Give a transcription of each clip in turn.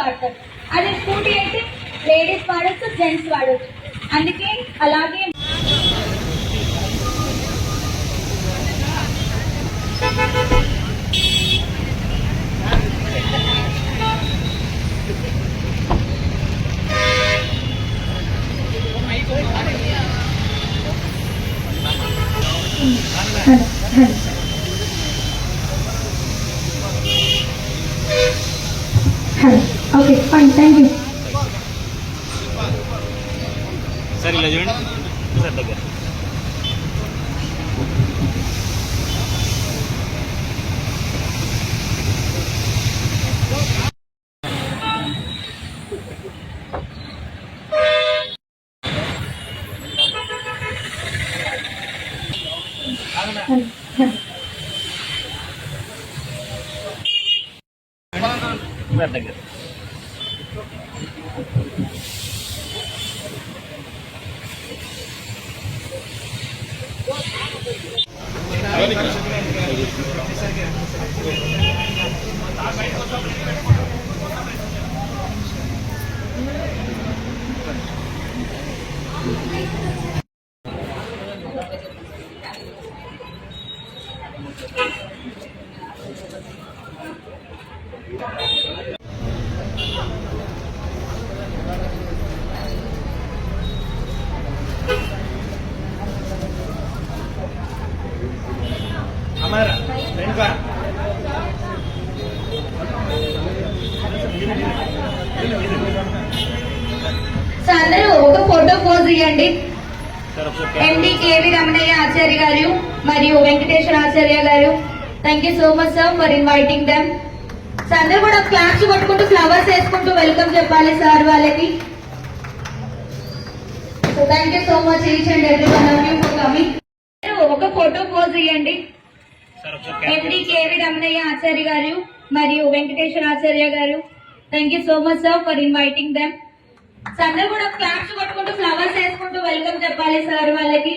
వాడతారు. అదే స్కూటీ అయితే లేడీస్ వాడచ్చు, జెంట్స్ వాడచ్చు. అందుకే అలాగే okay fine, thank you sir. ఇలా చూడండి సార్ దగ్గర. దగ్గర అందరూ ఒక ఫోటో పోజ్ ఇవ్వండి. ఎండి కేవి రమణయ్య ఆచార్య గారు మరియు వెంకటేశ్వర ఆచార్య గారు, thank you so much sir for inviting them. అందరూ కూడా క్లాప్స్ కొట్టుకుంటూ ఫ్లవర్స్ వేసుకుంటూ వెల్కమ్ చెప్పాలి సార్ వాళ్ళకి. So thank you so much each and every one of you for coming. ఒక ఫోటో పోజ్ ఇవ్వండి. ఎండి కేవి రమణయ్య ఆచార్య గారు మరియు వెంకటేశ్వర ఆచార్య గారు, thank you so much sir for inviting them. అందరూ కూడా క్లాప్స్ కొట్టుకుంటూ ఫ్లవర్స్ వేసుకుంటూ వెల్కమ్ చెప్పాలి సార్ వాళ్ళకి.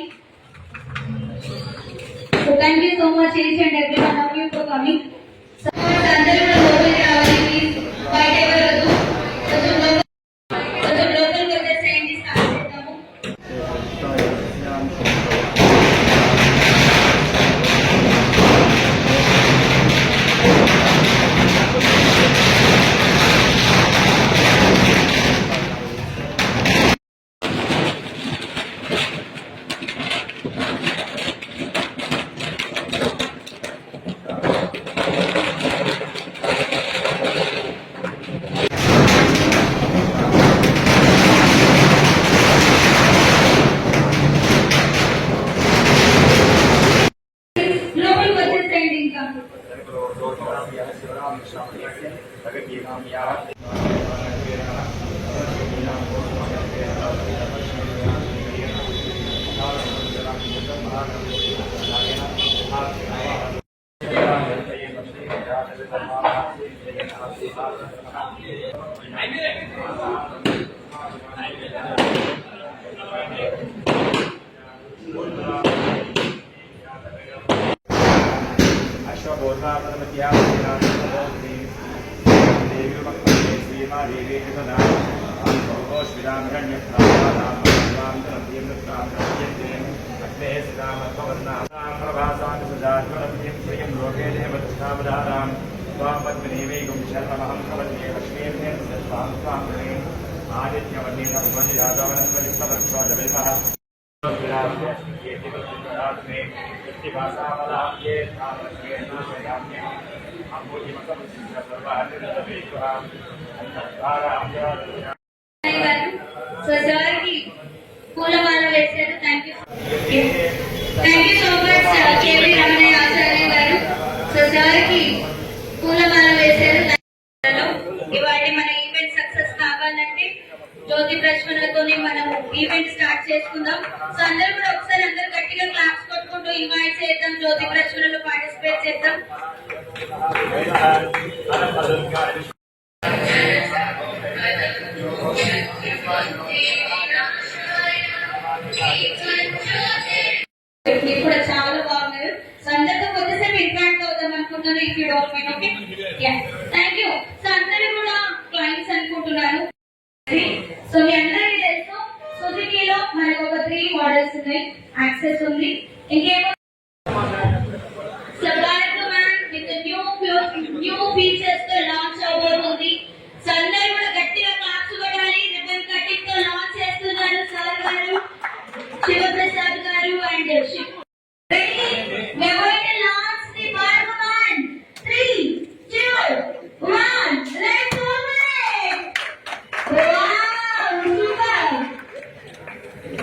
So thank you so much each and every one of you for coming. అందరూ కూడా లోపలికి రావాలి ప్లీజ్. బయట ఎవరు కొంచెం లోపలికి వచ్చేసేయండి. స్టార్ట్ చేద్దాము. సో సార్ కి పూలమాల వేశారు. Thank you so much KV Ramanaiah Acharya garu. So sir కి పూలమాల వేశారు. ఇవాళ మన ఈవెంట్ సక్సెస్ కావాలంటే జ్యోతి ప్రజ్వలతో మనం ఈవెంట్ స్టార్ట్ చేసుకుందాం. సో అందరూ కూడా ఒకసారి అందరు గట్టిగా క్లాప్స్ కొట్టుకుంటూ ఇన్వైట్ చేద్దాం. జ్యోతి ప్రజ్వలలో పార్టిసిపేట్ చేద్దాం. మీరు కూడా చాలా బాగున్నారు. సో అందరితో కొద్దిసేపు ఇంటరాక్ట్ అవుదాం అనుకుంటున్నాను. If you don't mind. Okay, thank you. So అందరూ కూడా క్లయింట్స్ సో మీ అందరికీ తెలుసు సుజుకిలో మనకు ఒక 3 మోడల్స్ ఉన్నాయి. యాక్సెస్ ఉంది, ఇంకేమో విత్ న్యూ ఫీచర్స్ తో లాంచ్ అవబోతుంది. సో అందరూ కూడా గట్టిగా క్లాప్స్ కొట్టాలి. రిబన్ కటింగ్ తో లాంచ్ చేస్తున్నారు సార్ గారు, శివప్రసాద్ గారు and Shiva. We are going to launch the Barman. 3, 2, 1. Let's open it. Wow, super.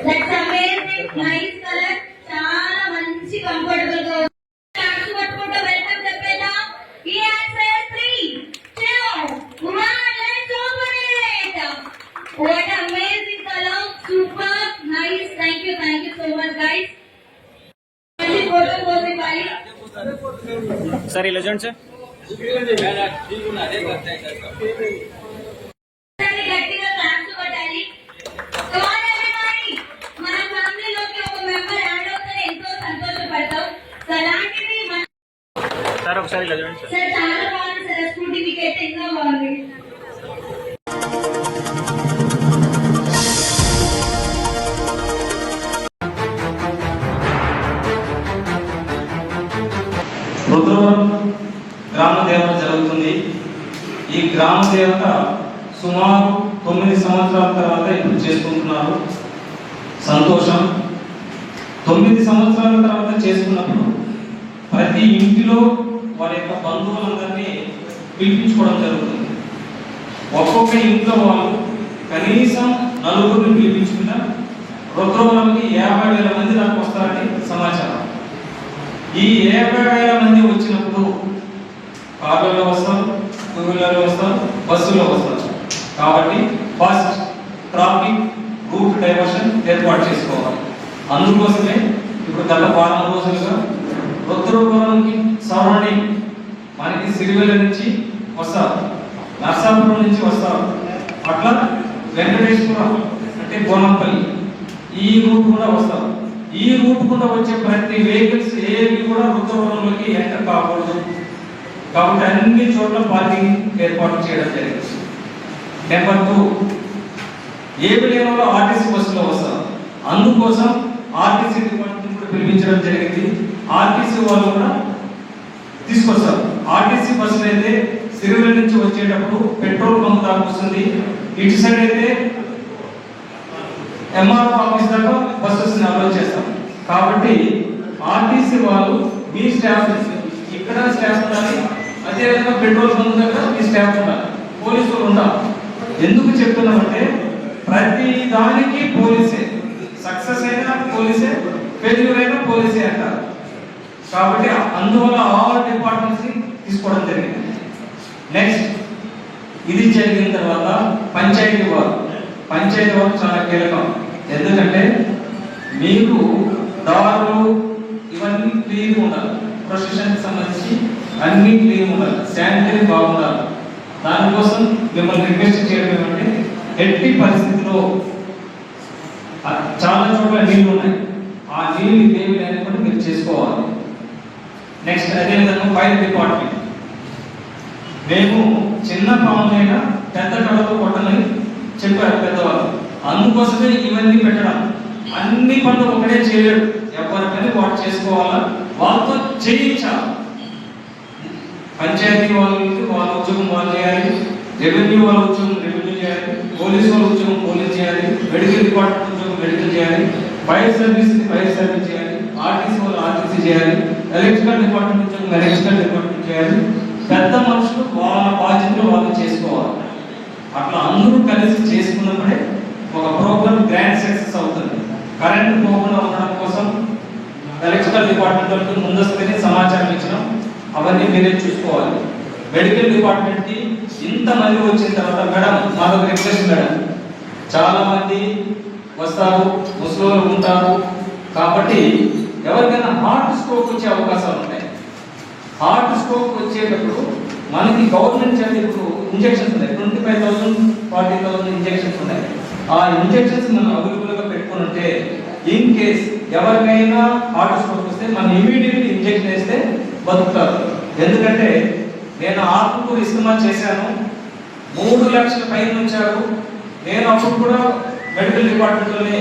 That's amazing. Nice color. చాలా మంచి కంఫర్టబుల్ గా ఉంది. క్లాప్స్ కొట్టుకుంటూ వెల్కమ్ చెప్పేదా. ఈ access 3, 2, 1. Let's open it. What amazing color. Super. Nice. Thank you so much guys. Photo pose ఇవ్వాలి. Sir ఇలా చూడండి sir. గట్టిగా క్లాప్స్ కొట్టాలి. Come on everybody. మన ఫ్యామిలీలోకి ఒక మెంబర్ యాడ్ అవుతే ఎంతో సంతోషపడతాం. సో అలాంటిది సార్ ఒకసారి ఇలా చూడండి సార్. సార్ చాలా బాగుంది సార్. స్కూటీ వికెట్ ఇంకా బాగుంది. రుద్రవరం గ్రామ దేవత జరుగుతుంది. ఈ గ్రామ దేవత సుమారు 9 సంవత్సరాల తర్వాత ఇప్పుడు చేసుకుంటున్నారు. సంతోషం. 9 సంవత్సరాల తర్వాత చేసుకున్నప్పుడు ప్రతి ఇంటిలో వారి యొక్క బంధువులందరినీ పిలిపించుకోవడం జరుగుతుంది. ఒక్కొక్క ఇంట్లో వాళ్ళు కనీసం 4 పిలిపించుకున్నా రుద్రవరంకి 50,000 మంది దాకా వస్తారని సమాచారం. ఈ 50,000 మంది వచ్చినప్పుడు కార్లలో వస్తారు, 2 వీలర్లో వస్తారు, బస్సులో వస్తారు. కాబట్టి ఫస్ట్ ట్రాఫిక్ రూట్ డైవర్షన్ ఏర్పాటు చేసుకోవాలి. అందుకోసమే ఇప్పుడు గత వారం రోజులుగా రుద్రవరంకి సరౌండింగ్ మనకి సిరివెల్ల నుంచి వస్తారు, నర్సాపురం నుంచి వస్తారు, అట్లా వెంకటేశ్వరం అంటే బోనంపల్లి ఈ రూట్ కూడా వస్తారు. ఈ రూట్ కూడా వచ్చే ప్రతి వెహికల్స్ ఏవి కూడా రుద్రవరంలోకి ఎంటర్ కాకూడదు. కాబట్టి అన్ని చోట్ల పార్కింగ్ ఏర్పాటు చేయడం జరిగింది. నెంబర్ 2, ఏవి లేని వాళ్ళు ఆర్టీసీ బస్సులో వస్తారు. అందుకోసం ఆర్టీసీ డిపార్ట్మెంట్ కూడా పిలిపించడం జరిగింది. ఆర్టీసీ వాళ్ళు కూడా తీసుకొస్తారు. ఆర్టీసీ బస్సులు అయితే సిరివెల్ల నుంచి వచ్చేటప్పుడు పెట్రోల్ బంక్ దాకా వస్తుంది. ఇటు సైడ్ అయితే ఎంఆర్ఓ ఆఫీస్ దాకా బస్సెస్ అలౌ చేస్తాం. కాబట్టి ఆర్టీసీ వాళ్ళు మీ స్టాఫ్ ఇక్కడ స్టాఫ్ ఉండాలి, అదేవిధంగా పెట్రోల్ బంక్ దగ్గర మీ స్టాఫ్ ఉండాలి, పోలీసులు ఉండాలి. ఎందుకు చెప్తున్నామంటే ప్రతి దానికి పోలీసే, సక్సెస్ అయినా పోలీసే, ఫెయిల్యూర్ అయినా పోలీసే అంటారు. కాబట్టి అందువల్ల ఆల్ డిపార్ట్మెంట్స్ తీసుకోవడం జరిగింది. నెక్స్ట్ ఇది జరిగిన తర్వాత పంచాయతీ వారు చాలా కీలకం. ఎందుకంటే మీకు దారులు ఇవన్నీ క్లీన్ ఉండాలి, ప్రొసెషన్కి సంబంధించి అన్ని క్లీన్ ఉండాలి, శానిటరీ బాగుండాలి. దానికోసం మిమ్మల్ని రిక్వెస్ట్ చేయడం ఏమంటే ఎట్టి పరిస్థితిలో చాలా చోట్ల నీళ్లు ఉన్నాయి, ఆ నీళ్ళు ఏమి లేకుండా మీరు చేసుకోవాలి. నెక్స్ట్ అదేవిధంగా ఫైర్ డిపార్ట్మెంట్, మేము చిన్న పాములైనా పెద్ద కడతో కొట్టని చెప్పారు పెద్దవాళ్ళు. అందుకోసమే ఇవన్నీ పెట్టడం. అన్ని పనులు ఒకటే చేయలేడు, ఎవరి పని వాడు చేసుకోవాలా, వాళ్ళతో చేయించాలి. పంచాయతీ వాళ్ళ ఉద్యోగం వాళ్ళు చేయాలి, రెవెన్యూ వాళ్ళ ఉద్యోగం రెవెన్యూ చేయాలి, పోలీసు వాళ్ళ ఉద్యోగం పోలీస్ చేయాలి, మెడికల్ డిపార్ట్మెంట్ ఉద్యోగం మెడికల్ చేయాలి, ఫైర్ సర్వీస్ చేయాలి, ఆర్టీసీ వాళ్ళు ఆర్టీసీ చేయాలి, ఎలక్ట్రికల్ డిపార్ట్మెంట్ ఉద్యోగం ఎలక్ట్రికల్ డిపార్ట్మెంట్ చేయాలి. పెద్ద మనుషులు వాళ్ళ బాధ్యతలు వాళ్ళు చేసుకోవాలి. అట్లా అందరూ కలిసి చేసుకున్నప్పుడే ఒక ప్రోగ్రామ్ గ్రాండ్ సక్సెస్ అవుతుంది. కరెంట్ పోకుండా ఉండడం కోసం ఎలక్ట్రికల్ డిపార్ట్మెంట్ వాళ్ళకి ముందస్తుగానే సమాచారం ఇచ్చినాం, అవన్నీ మీరే చూసుకోవాలి. మెడికల్ డిపార్ట్మెంట్కి ఇంతమంది వచ్చిన తర్వాత మేడం మాకు రిక్వెస్ట్ మేడం, చాలా మంది వస్తారు, ముసలి ఉంటారు, కాబట్టి ఎవరికైనా హార్ట్ స్ట్రోక్ వచ్చే అవకాశాలు ఉంటాయి. హార్ట్ స్ట్రోక్ వచ్చేటప్పుడు మనకి గవర్నమెంట్ చేత ఇప్పుడు ఇంజెక్షన్స్ ఉన్నాయి, 25,000 40,000 ఇంజెక్షన్స్ ఉన్నాయి. ఆ ఇంజెక్షన్స్ మనం అవైలబుల్గా పెట్టుకుని ఉంటే ఇన్ కేస్ ఎవరికైనా హార్ట్ స్ట్రోక్ వస్తే మనం ఇమీడియట్లీ ఇంజెక్షన్ వేస్తే బతుకుతారు. ఎందుకంటే నేను ఆత్మకూరు ఇస్తమా చేశాను, 3 లక్షల పైన ఉంచారు, నేను అప్పుడు కూడా మెడికల్ డిపార్ట్మెంట్లోనే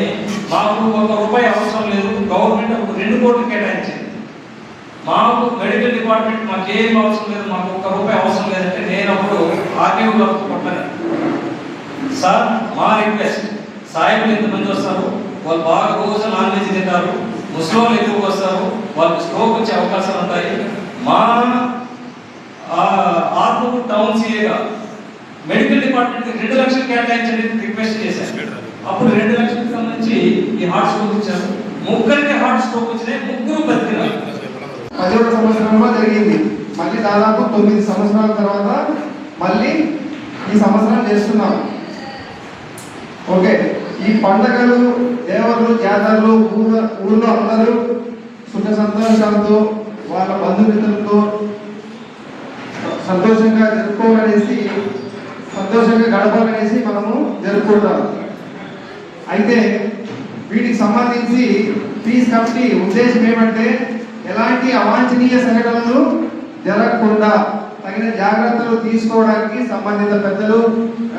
మాకు ₹1 అవసరం లేదు, గవర్నమెంట్ అప్పుడు 2 కోట్లు కేటాయించింది. మాకు మెడికల్ డిపార్ట్మెంట్ మాకు ఏం అవసరం లేదు, మాకు ₹1 అవసరం లేదంటే నేను అప్పుడు ఆర్టీఓ గారితో కొట్టాను. సార్ మా రిక్వెస్ట్, సాయిబులు ఎంతమంది వస్తారు, వాళ్ళు బాగా రోజు నాన్ వెజ్ తింటారు, ముస్లింలు ఎక్కువ వస్తారు, వాళ్ళకి స్ట్రోక్ వచ్చే అవకాశాలు ఉంటాయి. మా ఆత్మకూరు టౌన్ సీఏగా మెడికల్ డిపార్ట్మెంట్కి 2 లక్షలు కేటాయించండి రిక్వెస్ట్ చేశాను. అప్పుడు 2 లక్షలకు సంబంధించి ఈ హార్ట్ స్ట్రోక్ ఇచ్చారు. 3 హార్ట్ స్ట్రోక్ వచ్చినాయి, 3 బతికినారు. 10వ సంవత్సరంలో జరిగింది. మళ్ళీ దాదాపు 9 సంవత్సరాల తర్వాత మళ్ళీ ఈ సంవత్సరం చేస్తున్నాం. ఓకే, ఈ పండగలు, దేవతలు, జాతరలు ఊళ్ళో అందరూ సుఖ సంతోషాలతో వాళ్ళ బంధుమిత్రులతో సంతోషంగా జరుపుకోవాలనేసి, సంతోషంగా గడపాలనేసి మనము జరుపుకుంటాం. అయితే వీటికి సంబంధించి పీస్ కమిటీ ఉద్దేశం ఏమంటే ఎలాంటి అవాంఛనీయ సంఘటనలు జరగకుండా తగిన జాగ్రత్తలు తీసుకోవడానికి సంబంధిత పెద్దలు,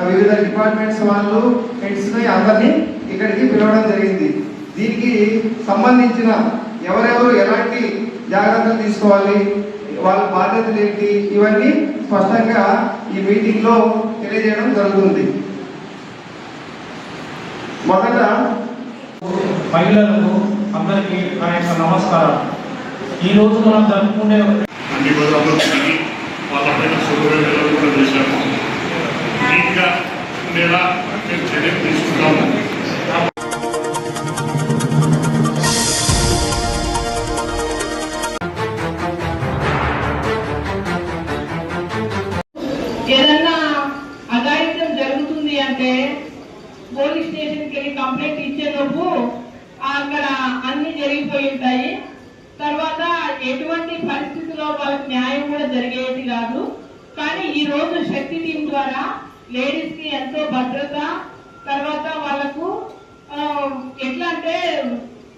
వివిధ డిపార్ట్మెంట్స్ వాళ్ళు, హెడ్స్ అందరినీ ఇక్కడికి పిలవడం జరిగింది. దీనికి సంబంధించిన ఎవరెవరు ఎలాంటి జాగ్రత్తలు తీసుకోవాలి, వాళ్ళ బాధ్యతలు ఏంటి, ఇవన్నీ స్పష్టంగా ఈ మీటింగ్లో తెలియజేయడం జరుగుతుంది. మొదట మహిళలకు అందరికీ నా యొక్క నమస్కారం. ఈరోజు మనం జరుపుకునే అన్ని పదార్థాలు వాళ్ళపైన సూపర్వైజర్లు కూడా చేశాము. నీట్గా ఉండేలా మేము చర్యలు తీసుకుంటాము. ఏదన్నా అఘాయిత్యం జరుగుతుంది అంటే పోలీస్ స్టేషన్కి వెళ్ళి కంప్లైంట్ ఇచ్చేలోపు అక్కడ అన్ని జరిగిపోయి ఉంటాయి. తర్వాత ఎటువంటి పరిస్థితుల్లో వాళ్ళకి న్యాయం కూడా జరిగేది కాదు. కానీ ఈ రోజు శక్తి టీం ద్వారా లేడీస్ కి ఎంతో భద్రత, తర్వాత వాళ్ళకు ఎట్లా అంటే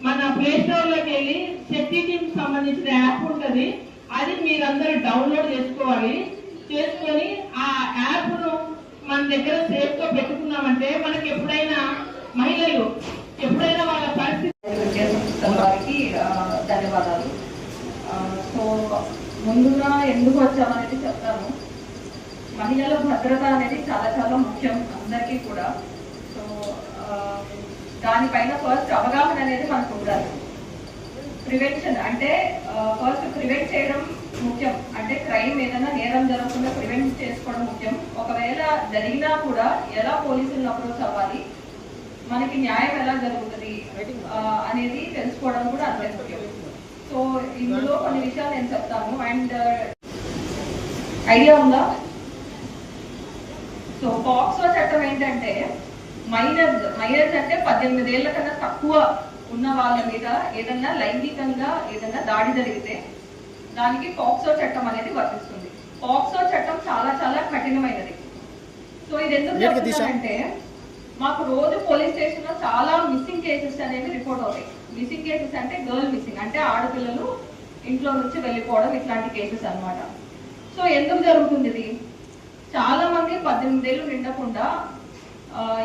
మన ప్లే స్టోర్ లోకి వెళ్ళి శక్తి టీం సంబంధించిన యాప్ ఉంటది, అది మీరందరూ డౌన్లోడ్ చేసుకోవాలి. చేసుకొని ఆ యాప్ ను మన దగ్గర సేఫ్ గా పెట్టుకున్నామంటే మనకి ఎప్పుడైనా మహిళలు ఎప్పుడైనా వాళ్ళ పరిస్థితి వారికి ధన్యవాదాలు. సో ముందుగా ఎందుకు వచ్చామనేది చెప్తాను. మహిళల భద్రత అనేది చాలా చాలా ముఖ్యం అందరికీ కూడా. సో దానిపైన ఫస్ట్ అవగాహన అనేది మనకు ఉండాలి. ప్రివెన్షన్ అంటే ఫస్ట్ ప్రివెంట్ చేయడం ముఖ్యం. అంటే క్రైమ్ ఏదైనా నేరం జరగకుండా ప్రివెంట్ చేసుకోవడం ముఖ్యం. ఒకవేళ జరిగినా కూడా ఎలా పోలీసులను అప్రోచ్ అవ్వాలి, మనకి న్యాయం ఎలా జరుగుతుంది అనేది తెలుసుకోవడం కూడా అంతే ముఖ్యం. సో ఇందులో కొన్ని విషయాలు నేను చెప్తాను. అండ్ ఐడియా ఉందా? సో పాక్సో చట్టం ఏంటంటే మైనర్స్ అంటే 18 ఏళ్ల కన్నా తక్కువ ఉన్న వాళ్ళ మీద ఏదన్నా లైంగికంగా ఏదన్నా దాడి జరిగితే దానికి పాక్సో చట్టం అనేది వర్తిస్తుంది. పాక్సో చట్టం చాలా చాలా కఠినమైనది. సో ఇది ఎందుకు చెప్తున్నానంటే మాకు రోజు పోలీస్ స్టేషన్ లో చాలా మిస్సింగ్ కేసెస్ అనేవి రిపోర్ట్ అవుతాయి. మిస్సింగ్ కేసెస్ అంటే గర్ల్ మిస్సింగ్, అంటే ఆడపిల్లలు ఇంట్లో నుంచి వెళ్ళిపోవడం, ఇట్లాంటి కేసెస్ అన్నమాట. సో ఎందుకు జరుగుతుంది ఇది? చాలా మంది 18 ఏళ్ళు నిండకుండా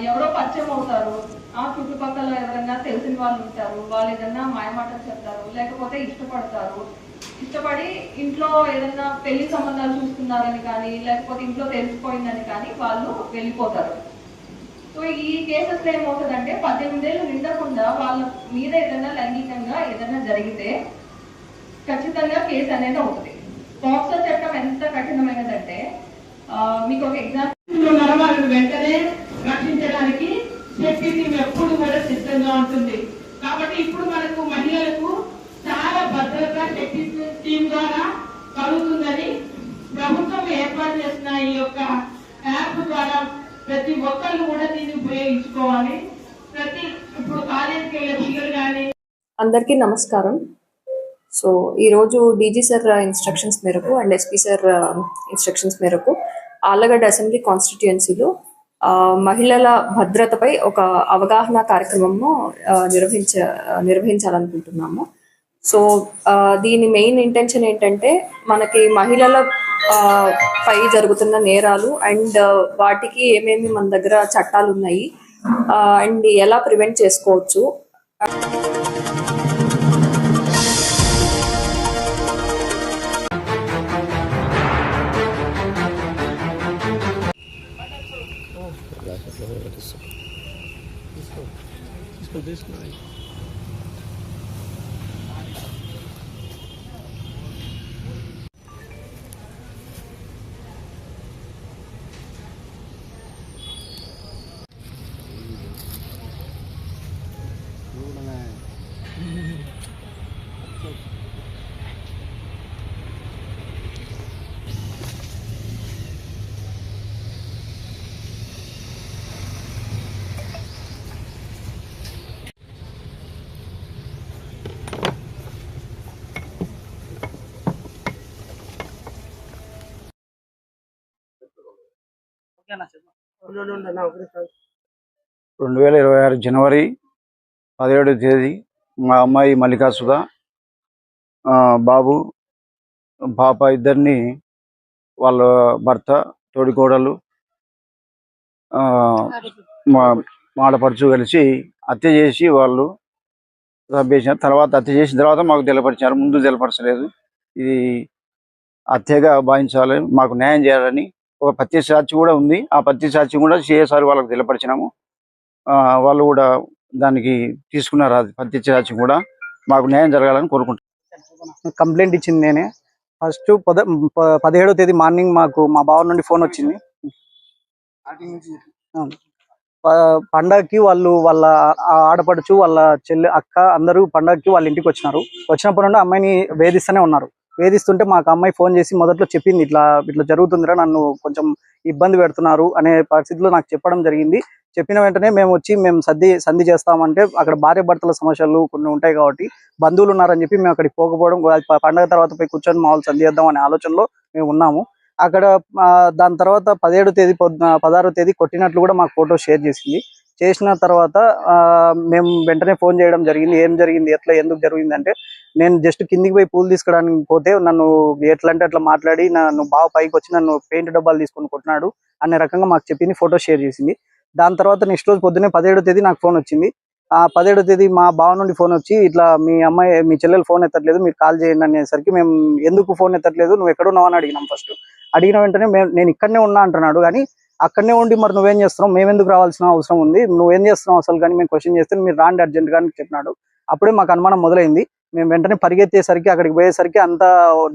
ఎవరో పరిచయం అవుతారు, ఆ చుట్టుపక్కల ఎవరైనా తెలిసిన వాళ్ళు ఉంటారు, వాళ్ళు ఏదన్నా మాయమాటలు చెప్తారు, లేకపోతే ఇష్టపడి ఇంట్లో ఏదన్నా పెళ్లి సంబంధాలు చూస్తున్నారని కానీ, లేకపోతే ఇంట్లో తెలిసిపోయిందని కానీ వాళ్ళు వెళ్ళిపోతారు. సో ఈ కేసెస్ లో ఏమవుతుందంటే 18 ఏళ్ళు నిండకుండా వాళ్ళ మీద ఏదైనా లైంగికంగా ఏదైనా జరిగితే ఖచ్చితంగా కేసు అనేది అవుతుంది. పాక్సో చట్టం ఎంత కఠినమైనదంటే మీకు ఒక ఎగ్జాంపుల్, వాళ్ళని వెంటనే రక్షించడానికి శక్తి టీం ఎప్పుడు కూడా సిద్ధంగా ఉంటుంది. కాబట్టి ఇప్పుడు మనకు మహిళలకు చాలా భద్రత శక్తి టీం ద్వారా కలుగుతుందని ప్రభుత్వం ఏర్పాటు చేసిన ఈ యొక్క యాప్ ద్వారా ప్రతి ఒక్కళ్ళు కూడా దీన్ని ఉపయోగించుకోవాలి. ఇప్పుడు కాలేజీకి వెళ్ళే పిల్లలు కానీ. అందరికీ నమస్కారం. సో ఈరోజు డీజీ సార్ ఇన్స్ట్రక్షన్స్ మేరకు అండ్ ఎస్పీ సార్ ఇన్స్ట్రక్షన్స్ మేరకు ఆళ్లగడ్డ అసెంబ్లీ కాన్స్టిట్యుయెన్సీలో మహిళల భద్రతపై ఒక అవగాహన కార్యక్రమము నిర్వహించాలనుకుంటున్నాము. సో దీని మెయిన్ ఇంటెన్షన్ ఏంటంటే మనకి మహిళల పై జరుగుతున్న నేరాలు అండ్ వాటికి ఏమేమి మన దగ్గర చట్టాలు ఉన్నాయి అండ్ ఎలా ప్రివెంట్ చేసుకోవచ్చు. రెండు 2026 జనవరి 17వ తేదీ మా అమ్మాయి మల్లికా సుధా బాబు పాప ఇద్దరిని వాళ్ళ భర్త తోడికోడలు మాడపడుచు కలిసి హత్య చేసి వాళ్ళు చంపేసినారు. తర్వాత హత్య చేసిన తర్వాత మాకు తెలియపరిచారు, ముందు తెలియపరచలేదు. ఇది హత్యగా భావించాలి, మాకు న్యాయం చేయాలని ఒక పత్తి సాక్షి కూడా ఉంది. ఆ పత్తి సాక్షి కూడా సిఎస్ఆర్ వాళ్ళకి తెలియపరిచినాము. వాళ్ళు కూడా దానికి తీసుకున్నారు. అది పత్తి సాక్షి కూడా మాకు న్యాయం జరగాలని కోరుకుంటున్నాం. కంప్లైంట్ ఇచ్చింది నేనే. ఫస్ట్ 17వ తేదీ మార్నింగ్ మాకు మా బావ నుండి ఫోన్ వచ్చింది. పండగకి వాళ్ళు వాళ్ళ ఆడపడుచు వాళ్ళ చెల్లి అక్క అందరూ పండగకి వాళ్ళ ఇంటికి వచ్చినారు. వచ్చినప్పటి నుండి అమ్మాయిని వేధిస్తూనే ఉన్నారు. వేధిస్తుంటే మాకు అమ్మాయి ఫోన్ చేసి మొదట్లో చెప్పింది, ఇట్లా ఇట్లా జరుగుతుందిరా, నన్ను కొంచెం ఇబ్బంది పెడుతున్నారు అనే పరిస్థితిలో నాకు చెప్పడం జరిగింది. చెప్పిన వెంటనే మేము సంధి చేస్తామంటే అక్కడ భార్య భర్తల సమస్యలు కొన్ని ఉంటాయి కాబట్టి బంధువులు ఉన్నారని చెప్పి మేము అక్కడికి పోకపోవడం, పండగ తర్వాత పోయి కూర్చొని మామూలు సంధి చేద్దాం అనే ఆలోచనలో మేము ఉన్నాము. అక్కడ దాని తర్వాత 16వ తేదీ కొట్టినట్లు కూడా మాకు ఫోటో షేర్ చేసింది. చేసిన తర్వాత మేము వెంటనే ఫోన్ చేయడం జరిగింది. ఏం జరిగింది, ఎట్లా, ఎందుకు జరిగింది అంటే, నేను జస్ట్ కిందికి పోయి పూలు తీసుకురావడానికి పోతే నన్ను ఎట్లా అంటే అట్లా మాట్లాడి నన్ను బాగా పైకి వచ్చి నన్ను పెయింట్ డబ్బాలు తీసుకొని కొట్టినాడు అనే రకంగా మాకు చెప్పింది, ఫోటో షేర్ చేసింది. దాని తర్వాత నెక్స్ట్ రోజు పొద్దున్నే 17వ తేదీ నాకు ఫోన్ వచ్చింది. ఆ 17వ తేదీ మా బావ నుండి ఫోన్ వచ్చి, ఇట్లా మీ చెల్లెలు ఫోన్ ఎత్తట్లేదు, మీరు కాల్ చేయండి అనేసరికి మేము ఎందుకు ఫోన్ ఎత్తట్లేదు, నువ్వు ఎక్కడున్నావు అని అడిగినాం. ఫస్ట్ అడిగిన వెంటనే నేను ఇక్కడనే ఉన్నా అంటున్నాడు. కానీ అక్కడనే ఉండి మరి నువ్వేం చేస్తున్నావు, మేము ఎందుకు రావాల్సిన అవసరం ఉంది, నువ్వేం చేస్తున్నావు అసలు కానీ మేము క్వశ్చన్ చేస్తే మీరు రాండి అర్జెంట్గా అని చెప్పినాడు. అప్పుడే మాకు అనుమానం మొదలైంది. మేము వెంటనే పరిగెత్తేసరికి అక్కడికి పోయేసరికి అంతా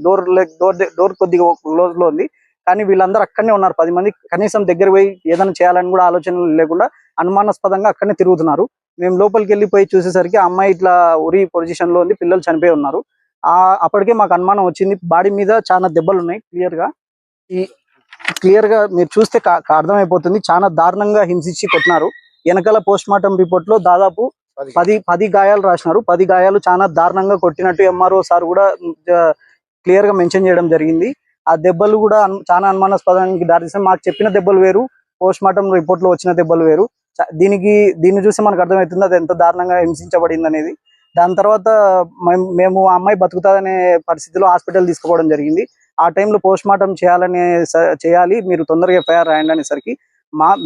డోర్ కొద్దిగా క్లోజ్ లో ఉంది. కానీ వీళ్ళందరూ అక్కడనే ఉన్నారు. 10 మంది కనీసం దగ్గర పోయి ఏదైనా చేయాలని కూడా ఆలోచన లేకుండా అనుమానాస్పదంగా అక్కడనే తిరుగుతున్నారు. మేము లోపలికి వెళ్ళిపోయి చూసేసరికి ఆ అమ్మాయి ఇట్లా ఉరి పొజిషన్ లో ఉంది, పిల్లలు చనిపోయి ఉన్నారు. అప్పటికే మాకు అనుమానం వచ్చింది. బాడీ మీద చాలా దెబ్బలు ఉన్నాయి. క్లియర్ గా మీరు చూస్తే అర్థమైపోతుంది. చాలా దారుణంగా హింసించి కొట్టినారు. వెనకాల పోస్ట్ మార్టం రిపోర్ట్ లో దాదాపు 10 గాయాలు రాసినారు. 10 గాయాలు చాలా దారుణంగా కొట్టినట్టు ఎంఆర్ఓ సార్ కూడా క్లియర్ గా మెన్షన్ చేయడం జరిగింది. ఆ దెబ్బలు కూడా చాలా అనుమానాస్పదానికి దారితీస్తాయి. మాకు చెప్పిన దెబ్బలు వేరు, పోస్ట్ మార్టం రిపోర్ట్ లో వచ్చిన దెబ్బలు వేరు. దీన్ని చూసి మనకు అర్థమవుతుంది అది ఎంత దారుణంగా హింసించబడింది అనేది. దాని తర్వాత మేము ఆ అమ్మాయి బతుకుతాదనే పరిస్థితిలో హాస్పిటల్ తీసుకుపోవడం జరిగింది. ఆ టైంలో పోస్ట్ మార్టం చేయాలి, మీరు తొందరగా ఎఫ్ఐఆర్ రాయండి అనేసరికి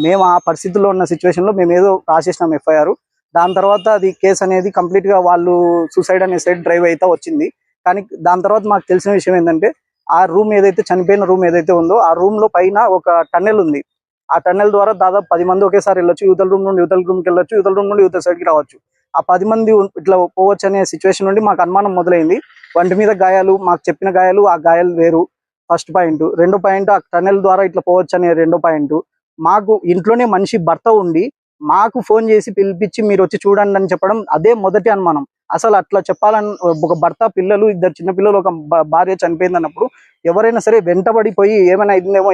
మేము ఆ పరిస్థితుల్లో ఉన్న సిచ్యువేషన్ లో మేము ఏదో రాసేసినాం ఎఫ్ఐఆర్. దాని తర్వాత అది కేసు అనేది కంప్లీట్ గా వాళ్ళు సూసైడ్ అనే సైడ్ డ్రైవ్ అయితే వచ్చింది. కానీ దాని తర్వాత మాకు తెలిసిన విషయం ఏంటంటే, ఆ రూమ్ ఏదైతే చనిపోయిన రూమ్ ఏదైతే ఉందో ఆ రూమ్ లో పైన ఒక టన్నెల్ ఉంది. ఆ టన్నెల్ ద్వారా దాదాపు 10 మంది ఒకేసారి వెళ్ళొచ్చు. యువతల రూమ్ నుండి యువతల రూమ్కి వెళ్ళొచ్చు, యువతల రూమ్ నుండి యువతల సైడ్ కి రావచ్చు. ఆ 10 మంది ఇట్లా పోవచ్చు అనే సిచ్యువేషన్ నుండి మాకు అనుమానం మొదలైంది. వంటి మీద గాయాలు, మాకు చెప్పిన గాయాలు, ఆ గాయాలు వేరు. First point. రెండో పాయింట్, ఆ టన్నెల్ ద్వారా ఇట్లా పోవచ్చు అనే రెండో పాయింట్. మాకు ఇంట్లోనే మనిషి భర్త ఉండి మాకు ఫోన్ చేసి పిలిపించి మీరు వచ్చి చూడండి అని చెప్పడం, అదే మొదటి అనుమానం. అసలు అట్లా చెప్పాలని ఒక భర్త, పిల్లలు, 2 చిన్న పిల్లలు, ఒక భార్య చనిపోయింది అన్నప్పుడు ఎవరైనా సరే వెంటబడిపోయి ఏమైనా అయిందేమో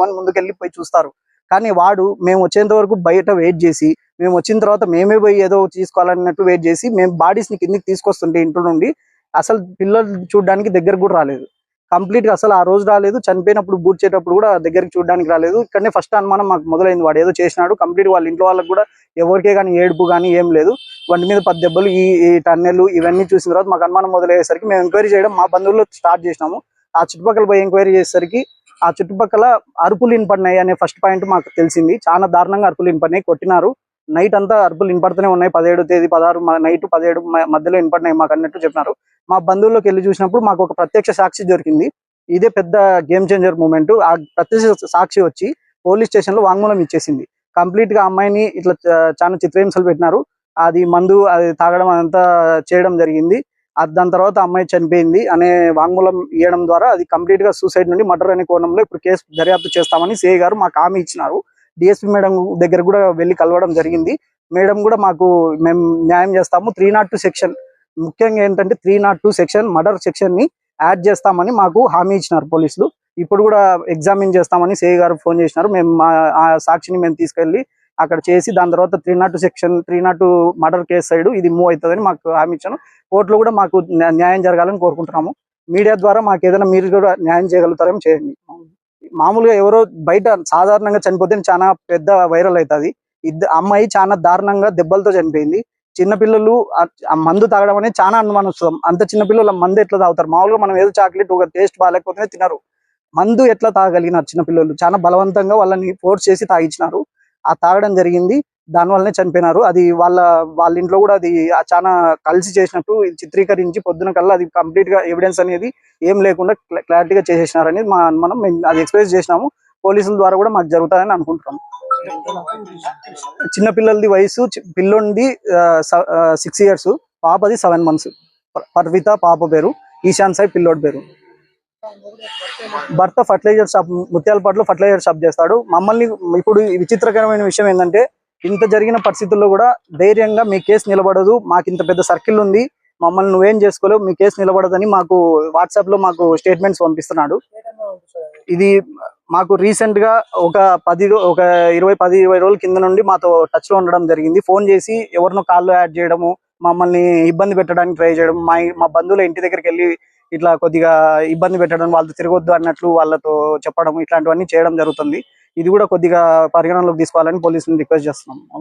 అని ముందుకెళ్ళిపోయి చూస్తారు. కానీ వాడు మేము వచ్చేంత వరకు బయట వెయిట్ చేసి, మేము వచ్చిన తర్వాత మేమే పోయి ఏదో తీసుకోవాలన్నట్టు వెయిట్ చేసి, మేము బాడీస్ ని కిందికి తీసుకొస్తుంటే ఇంట్లో నుండి అసలు పిల్లలు చూడడానికి దగ్గర కూడా రాలేదు. కంప్లీట్ గా అసలు ఆ రోజు రాలేదు. చనిపోయినప్పుడు బూడ్చేటప్పుడు కూడా దగ్గరికి చూడడానికి రాలేదు. ఇక్కడనే ఫస్ట్ అనుమానం మాకు మొదలైంది, వాడు ఏదో చేసినాడు. కంప్లీట్ వాళ్ళ ఇంట్లో వాళ్ళకి కూడా ఎవరికే కానీ ఏడుపు కానీ ఏం లేదు. వంటి మీద 10 దెబ్బలు. ఈ టన్నెలు ఇవన్నీ చూసిన తర్వాత మాకు అనుమానం మొదలయ్యేసరికి మేము ఎంక్వైరీ చేయడం మా బంధువుల్లో స్టార్ట్ చేసినాము. ఆ చుట్టుపక్కల పోయి ఎంక్వైరీ చేసేసరికి ఆ చుట్టుపక్కల అరుపులు వినపడినాయి అనే ఫస్ట్ పాయింట్ మాకు తెలిసింది. చాలా దారుణంగా అరుపులు వినపడినాయి, కొట్టినారు. నైట్ అంతా అరుపులు వినపడుతూనే ఉన్నాయి. 17వ తేదీ 16 నైట్ 17 మధ్యలో వినపడినాయి మాకు అన్నట్టు చెప్పినారు. మా బంధువుల్లోకి వెళ్ళి చూసినప్పుడు మాకు ఒక ప్రత్యక్ష సాక్షి దొరికింది. ఇదే పెద్ద గేమ్ చేంజర్ మూమెంట్. ఆ ప్రత్యక్ష సాక్షి వచ్చి పోలీస్ స్టేషన్ లో వాంగ్మూలం ఇచ్చేసింది. కంప్లీట్ గా అమ్మాయిని ఇట్లా చాలా చిత్రహింసలు పెట్టినారు. అది మందు అది తాగడం అదంతా చేయడం జరిగింది. దాని తర్వాత అమ్మాయి చనిపోయింది అనే వాంగ్మూలం ఇవ్వడం ద్వారా అది కంప్లీట్ గా సూసైడ్ నుండి మర్డర్ అనే కోణంలో ఇప్పుడు కేసు దర్యాప్తు చేస్తామని సిఐ గారు మాకు హామీ ఇచ్చినారు. డిఎస్పీ మేడం దగ్గర కూడా వెళ్ళి కలవడం జరిగింది. మేడం కూడా మాకు మేము న్యాయం చేస్తాము. 302 సెక్షన్ ముఖ్యంగా ఏంటంటే 302 సెక్షన్ మర్డర్ సెక్షన్ ని యాడ్ చేస్తామని మాకు హామీ ఇచ్చినారు పోలీసులు. ఇప్పుడు కూడా ఎగ్జామిన్ చేస్తామని సిఐ గారు ఫోన్ చేసినారు. మేము ఆ సాక్షిని మేము తీసుకెళ్లి అక్కడ చేసి దాని తర్వాత 302 సెక్షన్ 302 మర్డర్ కేసు సైడ్ ఇది మూవ్ అవుతుందని మాకు హామీ ఇచ్చాను. కోర్టులో కూడా మాకు న్యాయం జరగాలని కోరుకుంటున్నాము. మీడియా ద్వారా మాకు ఏదైనా మీరు కూడా న్యాయం చేయగలుగుతారేమో చేయండి. మామూలుగా ఎవరో బయట సాధారణంగా చనిపోతే చాలా పెద్ద వైరల్ అవుతుంది. అమ్మాయి చాలా దారుణంగా దెబ్బలతో చనిపోయింది. చిన్నపిల్లలు ఆ మందు తాగడం అనేది చాలా అనుమానాస్పదం. అంత చిన్నపిల్లలు మందు ఎట్లా తాగుతారు? మామూలుగా మనం ఏదో చాక్లెట్ ఒక టేస్ట్ బాగాలేకపోతే తినరు. మందు ఎట్లా తాగలిగినారు చిన్నపిల్లలు? చాలా బలవంతంగా వాళ్ళని ఫోర్స్ చేసి తాగించినారు. ఆ తాగడం జరిగింది, దానివల్లనే చనిపోయినారు. అది వాళ్ళ ఇంట్లో కూడా అది చాలా కలిసి చేసినట్టు చిత్రీకరించి పొద్దున కల్లా అది కంప్లీట్ గా ఎవిడెన్స్ అనేది ఏం లేకుండా క్లారిటీగా చేసేసినారని మా అనుమానం. మేము అది ఎక్స్ప్రెస్ చేసినాము. పోలీసుల ద్వారా కూడా మాకు జరుగుతాయని అనుకుంటున్నాం. చిన్నపిల్లలది వయసు పిల్లోంది 6 years, పాపది 7 months. పర్విత పాప పేరు, ఈశాన్ సాయి పిల్లోడి పేరు. భర్త ఫర్టిలైజర్ షాప్ ముత్యాలపాటలో ఫర్టిలైజర్ షాప్ చేస్తాడు. మమ్మల్ని ఇప్పుడు విచిత్రకరమైన విషయం ఏంటంటే ఇంత జరిగిన పరిస్థితుల్లో కూడా ధైర్యంగా మీ కేసు నిలబడదు, మాకు ఇంత పెద్ద సర్కిల్ ఉంది, మమ్మల్ని నువ్వేం చేసుకోలేవు, మీ కేసు నిలబడదని మాకు వాట్సాప్ లో మాకు స్టేట్మెంట్స్ పంపిస్తున్నాడు. ఇది మాకు రీసెంట్ గా ఒక 20 రోజుల కింద నుండి మాతో టచ్ లో ఉండడం జరిగింది. ఫోన్ చేసి ఎవరినో కాల్లో యాడ్ చేయడము, మమ్మల్ని ఇబ్బంది పెట్టడానికి ట్రై చేయడం, మా బంధువుల ఇంటి దగ్గరికి వెళ్ళి ఇట్లా కొద్దిగా ఇబ్బంది పెట్టడం, వాళ్ళతో తిరగొద్దు అన్నట్లు వాళ్ళతో చెప్పడం, ఇట్లాంటివన్నీ చేయడం జరుగుతుంది. ఇది కూడా కొద్దిగా పరిగణనలోకి తీసుకోవాలని పోలీసులను రిక్వెస్ట్ చేస్తున్నాం.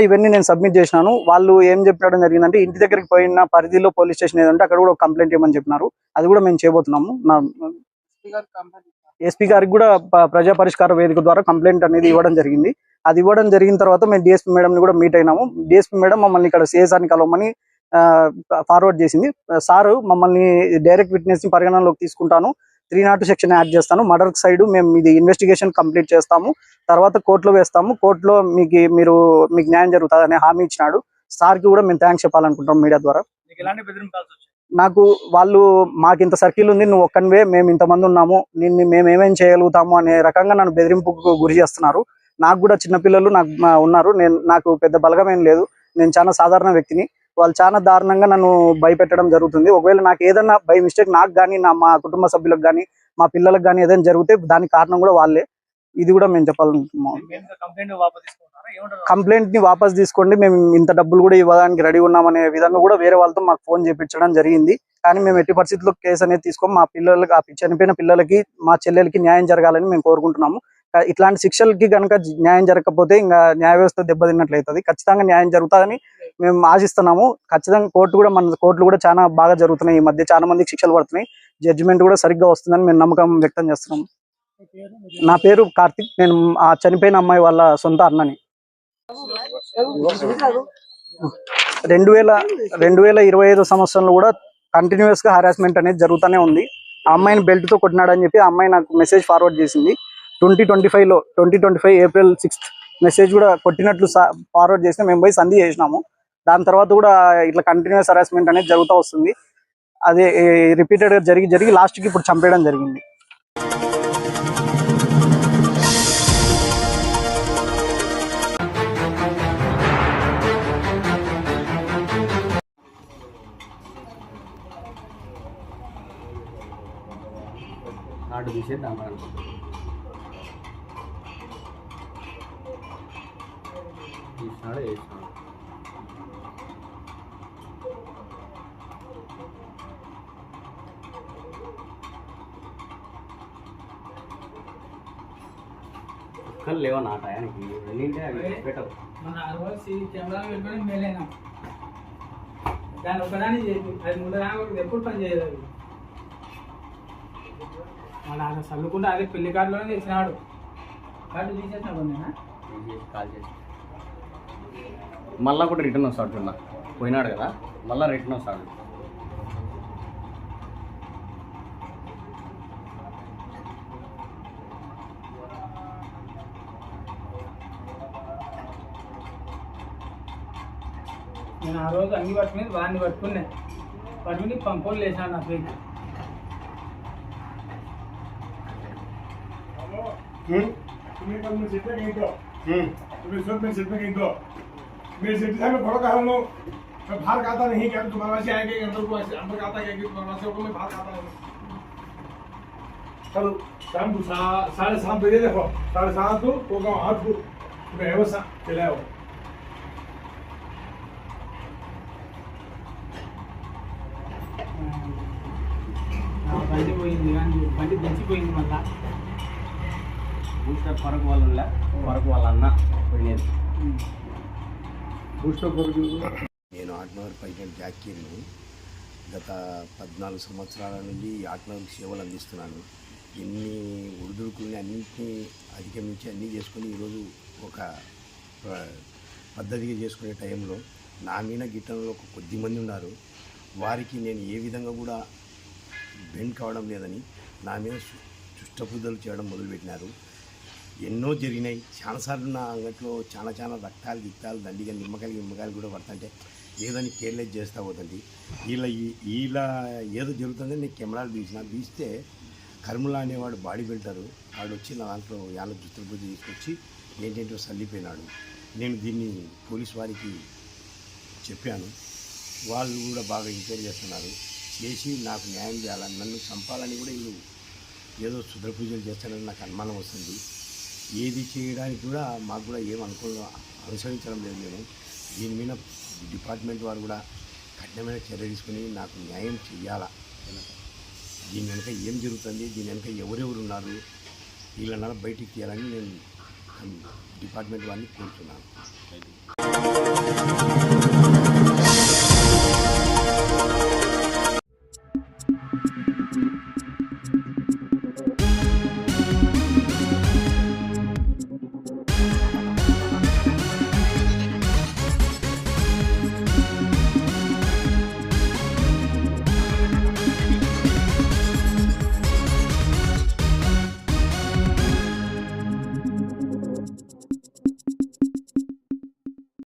ఇవన్నీ నేను సబ్మిట్ చేసినాను. వాళ్ళు ఏం చెప్పడం జరిగిందంటే ఇంటి దగ్గరికి పోయిన పరిధిలో పోలీస్ స్టేషన్ ఏదంటే అక్కడ కూడా కంప్లైంట్ ఇవ్వమని చెప్పినారు. అది కూడా మేము చేయబోతున్నాము. ఎస్పీ గారికి కూడా ప్రజా పరిష్కార వేదిక ద్వారా కంప్లైంట్ అనేది ఇవ్వడం జరిగింది. అది ఇవ్వడం జరిగిన తర్వాత మేము డిఎస్పీ మేడం ని కూడా మీట్ అయినాము. డిఎస్పీ మేడం మమ్మల్ని ఇక్కడ సిఎస్ఆర్ని కలవమని ఫార్వర్డ్ చేసింది. సారు మమ్మల్ని డైరెక్ట్ విట్నెస్ ని పరిగణనలోకి తీసుకుంటాను, 302 సెక్షన్ యాడ్ చేస్తాను, మర్డర్ సైడ్ మేము ఇది ఇన్వెస్టిగేషన్ కంప్లీట్ చేస్తాము, తర్వాత కోర్టులో వేస్తాము, కోర్టులో మీకు న్యాయం జరుగుతుంది అనే హామీ ఇచ్చినాడు. సార్కి కూడా మేము థ్యాంక్స్ చెప్పాలనుకుంటాం మీడియా ద్వారా. నాకు వాళ్ళు మాకు ఇంత సర్కిల్ ఉంది, నువ్వు ఒక్కనివే, మేము ఇంతమంది ఉన్నాము, మేము ఏమేం చేయగలుగుతాము అనే రకంగా నన్ను బెదిరింపుకు గురి చేస్తున్నారు. నాకు కూడా చిన్నపిల్లలు ఉన్నారు, నాకు పెద్ద బలగమేం లేదు, నేను చాలా సాధారణ వ్యక్తిని. వాళ్ళు చాలా దారుణంగా నన్ను భయపెట్టడం జరుగుతుంది. ఒకవేళ నాకు ఏదైనా బై మిస్టేక్ నాకు కానీ మా కుటుంబ సభ్యులకు కానీ మా పిల్లలకు కానీ ఏదైనా జరిగితే దానికి కారణం కూడా వాళ్ళే. ఇది కూడా మేము చెప్పాలనుకుంటున్నాం. కంప్లైంట్ ని వాపస్ తీసుకోండి, మేము ఇంత డబ్బులు కూడా ఇవ్వడానికి రెడీ ఉన్నామనే విధంగా కూడా వేరే వాళ్ళతో మాకు ఫోన్ చేయించడం జరిగింది. కానీ మేము ఎట్టి పరిస్థితుల్లో కేసు అనేది తీసుకోం. మా పిల్లలకి చనిపోయిన పిల్లలకి మా చెల్లెలకి న్యాయం జరగాలని మేము కోరుకుంటున్నాము. ఇట్లాంటి శిక్షలకి కనుక న్యాయం జరగకపోతే ఇంకా న్యాయ వ్యవస్థ దెబ్బతిన్నట్లయితుంది. ఖచ్చితంగా న్యాయం జరుగుతుందని మేము ఆశిస్తున్నాము. ఖచ్చితంగా కోర్టులు కూడా చాలా బాగా జరుగుతున్నాయి. ఈ మధ్య చాలా మందికి శిక్షలు పడుతున్నాయి. జడ్జిమెంట్ కూడా సరిగ్గా వస్తుందని మేము నమ్మకం వ్యక్తం చేస్తున్నాము. నా పేరు కార్తిక్, నేను ఆ చనిపోయిన అమ్మాయి వాళ్ళ సొంత అన్నని. 2025 సంవత్సరంలో కూడా కంటిన్యూస్ గా హారాస్మెంట్ అనేది జరుగుతూనే ఉంది. ఆ అమ్మాయిని బెల్ట్ తో కొట్టినాడని చెప్పి ఆ అమ్మాయి నాకు మెసేజ్ ఫార్వర్డ్ చేసింది. 2025 April 6 మెసేజ్ కూడా కొట్టినట్లు ఫార్వర్డ్ చేసిన మేము పోయి సంధి చేసినాము. దాని తర్వాత కూడా ఇట్లా కంటిన్యూస్ హరాస్మెంట్ అనేది జరుగుతూ వస్తుంది. అదే రిపీటెడ్ గా జరిగి లాస్ట్ కి ఇప్పుడు చంపేయడం జరిగింది. చుక్కలు లేవన్నా ఆ టయానికి వెళ్ళింటే అవి బెటర్. మన రోజు కెమెరా పెట్టుకొని మేలైనా దాన్ని ఒకదాన్ని చేసి అది ముందు రాకపోతే ఎప్పుడు పని చేయదు అది. మళ్ళీ అలా చల్లుకుంటే అదే పెళ్లి కార్డులోనే తెచ్చినాడు. కార్డు తీసేసిన కొన్నా కాల్ చేసి మళ్ళీ కూడా రిటర్న్ వస్తాడు చూడ, పోయినాడు కదా మళ్ళీ రిటర్న్ వస్తాడు. నేను ఆ రోజు అంగి పట్టుకుని వాడిని పట్టుకుని పంపోలు వేసాను నా పేరు. तुम्हें कल मैं सिर्फ नहीं तो तुम्हें सब में सिर्फ नहीं तो मेरे सिर्फ में बड़ा कारण लो मैं बाहर खाता नहीं क्या तुम्हारा से आएंगे अंदर को अंदर खाता क्या कि तुम्हारा से मैं बाहर खाता नहीं. चलो शाम को 7:30 बजे देखो 7:30 तो प्रोग्राम 8 को तुम्हें व्यवस्था चलाओ. బండి పోయింది కానీ బండి దించిపోయింది. మళ్ళా బూస్టర్ పరకు వాళ్ళ అన్న పోయినది. బూస్టర్ కొరకు నేను ఆటనగర్ ప్రెసిడెంట్ జాకీర్ను. గత 14 సంవత్సరాల నుండి ఆటనగర్కి సేవలు అందిస్తున్నాను. ఎన్ని ఒడిదుడుకుల్ని అన్నింటినీ అధిగమించి అన్నీ చేసుకుని ఈరోజు ఒక పద్ధతిగా చేసుకునే టైంలో నా మీద గిట్టంలో ఒక కొద్ది మంది ఉన్నారు. వారికి నేను ఏ విధంగా కూడా బెండ్ కావడం లేదని నా మీద చుష్టపుద్దలు చేయడం మొదలుపెట్టినారు. ఎన్నో జరిగినాయి. చాలాసార్లు నా అంగట్లో చాలా రక్తాలు గిత్తాలు దండిగా నిమ్మకాయలు కూడా పడుతుంటే ఏదని కేర్లెస్ చేస్తూ పోతుంది. వీళ్ళ ఏదో జరుగుతుందని నేను కెమెరాలు తీస్తే కర్ములా అనేవాడు బాడీ బిల్డరు వాడు వచ్చి నా దాంట్లో యాన దుస్తులు తీసుకొచ్చి ఏంటంటో చల్లిపోయినాడు. నేను దీన్ని పోలీస్ వారికి చెప్పాను. వాళ్ళు కూడా బాగా ఎంక్వైరీ చేస్తున్నారు. చేసి నాకు న్యాయం చేయాలని, నన్ను చంపాలని కూడా వీళ్ళు ఏదో శుద్ర పూజలు చేస్తారని నాకు అనుమానం వస్తుంది. ఏది చేయడానికి కూడా మాకు కూడా ఏం అనుసరించడం లేదు. నేను దీని మీద డిపార్ట్మెంట్ వారు కూడా కఠినమైన చర్య తీసుకుని నాకు న్యాయం చేయాలా. దీని వెనుక ఏం జరుగుతుంది, దీని వెనుక ఎవరెవరు ఉన్నారు, వీళ్ళ బయటికి తీయాలని నేను డిపార్ట్మెంట్ వారిని కోరుతున్నాను.